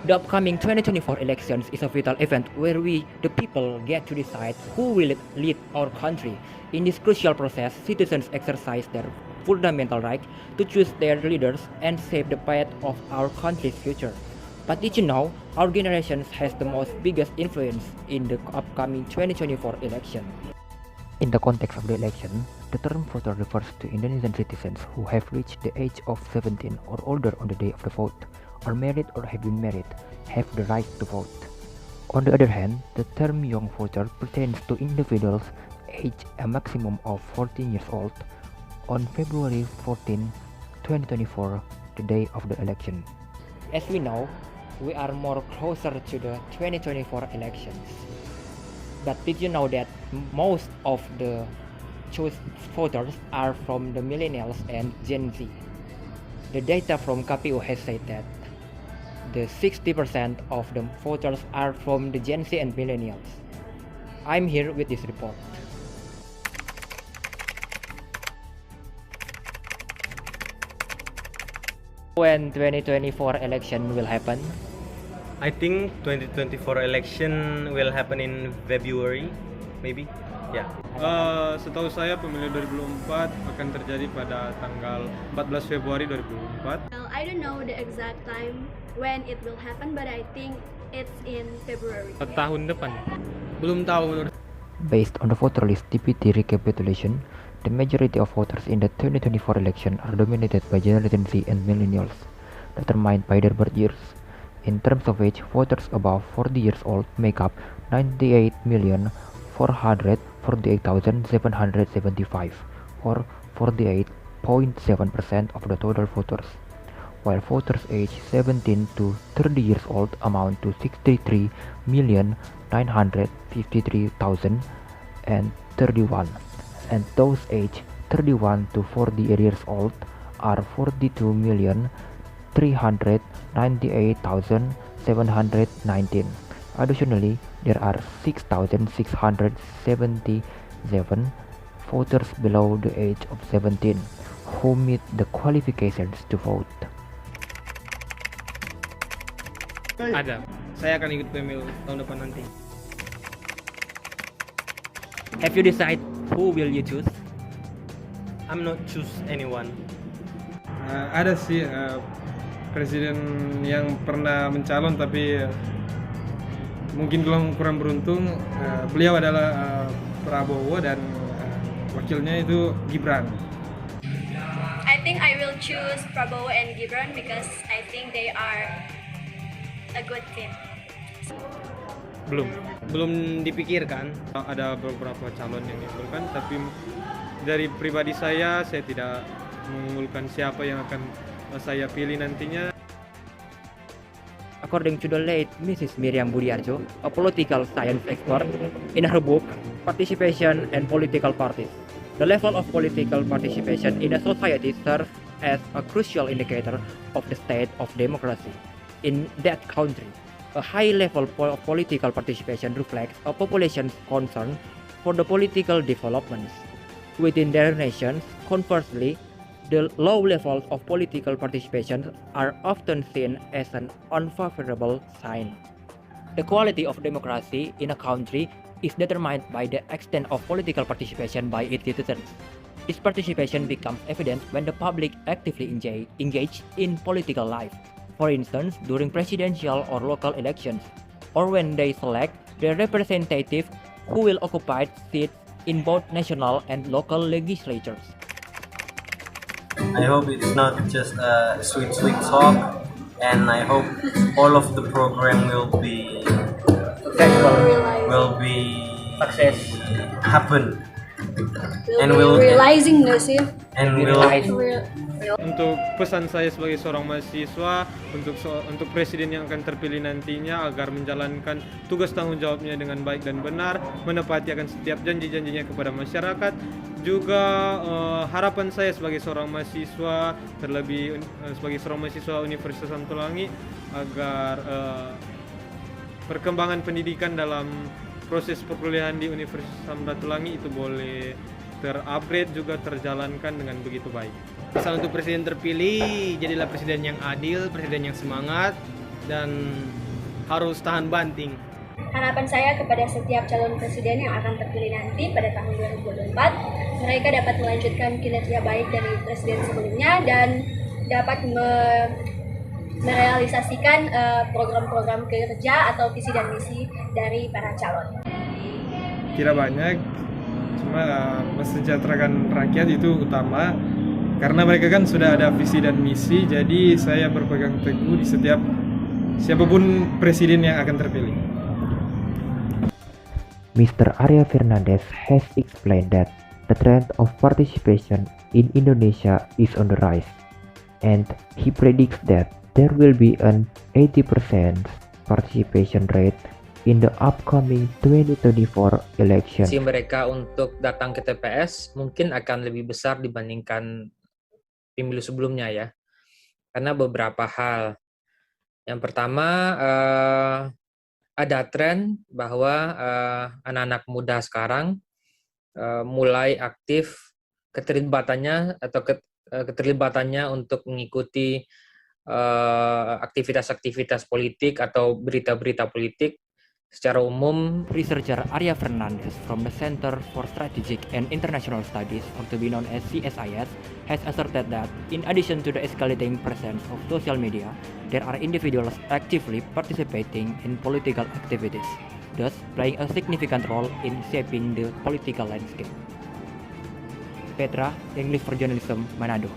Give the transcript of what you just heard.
The upcoming 2024 elections is a vital event where we, the people, get to decide who will lead our country. In this crucial process, citizens exercise their fundamental right to choose their leaders and shape the path of our country's future. But did you know our generation has the most biggest influence in the upcoming 2024 election? In the context of the election, the term voter refers to Indonesian citizens who have reached the age of 17 or older on the day of the vote, or married or have been married, have the right to vote. On the other hand, the term young voter pertains to individuals aged a maximum of 14 years old on February 14, 2024, the day of the election. As we know, we are more closer to the 2024 elections. But did you know that most of the choose voters are from the millennials and Gen Z? The data from KPU has said that the 60% of the voters are from the Gen Z and millennials. I'm here with this report. When 2024 election will happen? I think 2024 election will happen in February, maybe. Ya. Setahu saya pemilu 2024 akan terjadi pada tanggal 14 Februari 2024. Well, I don't know the exact time when it will happen, but I think it's in February. Tahun depan. Belum tahu menurut. Based on the voter list DPT recapitulation, the majority of voters in the 2024 election are dominated by Generation Z and millennials, determined by their birth years. In terms of age, voters above 40 years old make up 98,448,775, or 48.7% of the total voters, while voters aged 17 to 30 years old amount to 63,953,031, and those aged 31 to 40 years old are 42,398,719. Additionally, there are 6,677 voters below the age of 17 who meet the qualifications to vote. Ada. Saya akan ikut pemilu tahun depan nanti. Have you decided who will you choose? I'm not choose anyone. Ada sih presiden yang pernah mencalon tapi mungkin kurang beruntung. Beliau adalah Prabowo dan wakilnya itu Gibran. I think I will choose Prabowo and Gibran because I think they are a good team. Belum dipikirkan. Ada beberapa calon yang diunggulkan, tapi dari pribadi saya tidak mengunggulkan siapa yang akan saya pilih nantinya. According to the late Mrs. Miriam Budiarjo, a political science expert, in her book Participation and Political Parties, the level of political participation in a society serves as a crucial indicator of the state of democracy in that country. A high level of political participation reflects a population's concern for the political developments within their nations. Conversely, the low levels of political participation are often seen as an unfavorable sign. The quality of democracy in a country is determined by the extent of political participation by its citizens. This participation becomes evident when the public actively engage in political life, for instance, during presidential or local elections, or when they select their representative who will occupy seats in both national and local legislatures. I hope it's not just a sweet talk, and I hope all of the program will be Success. happen and Will realizing nggak sih? and will Untuk pesan saya sebagai seorang mahasiswa untuk presiden yang akan terpilih nantinya agar menjalankan tugas tanggung jawabnya dengan baik dan benar, menepati akan setiap janji-janjinya kepada masyarakat. Juga harapan saya sebagai seorang mahasiswa, terlebih sebagai seorang mahasiswa Universitas Samratulangi, agar perkembangan pendidikan dalam proses perkuliahan di Universitas Samratulangi itu boleh terupgrade, juga terjalankan dengan begitu baik. Asal untuk presiden terpilih, jadilah presiden yang adil, presiden yang semangat, dan harus tahan banting. Harapan saya kepada setiap calon presiden yang akan terpilih nanti pada tahun 2024, mereka dapat melanjutkan kinerja baik dari presiden sebelumnya dan dapat merealisasikan program-program kerja atau visi dan misi dari para calon. Kira banyak, cuma mesejahterakan rakyat itu utama, karena mereka kan sudah ada visi dan misi, jadi saya berpegang teguh di setiap siapapun presiden yang akan terpilih. Mr. Arya Fernandez has explained that the trend of participation in Indonesia is on the rise, and he predicts that there will be an 80% participation rate in the upcoming 2024 election. Mereka untuk datang ke TPS mungkin akan lebih besar dibandingkan pemilu sebelumnya ya, karena beberapa hal. Yang pertama, ada tren bahwa anak-anak muda sekarang mulai aktif keterlibatannya untuk mengikuti aktivitas-aktivitas politik atau berita-berita politik secara umum. Researcher Arya Fernandez from the Center for Strategic and International Studies, or to be known as CSIS, has asserted that in addition to the escalating presence of social media, there are individuals actively participating in political activities, thus playing a significant role in shaping the political landscape. Petra, English for Journalism, Manado.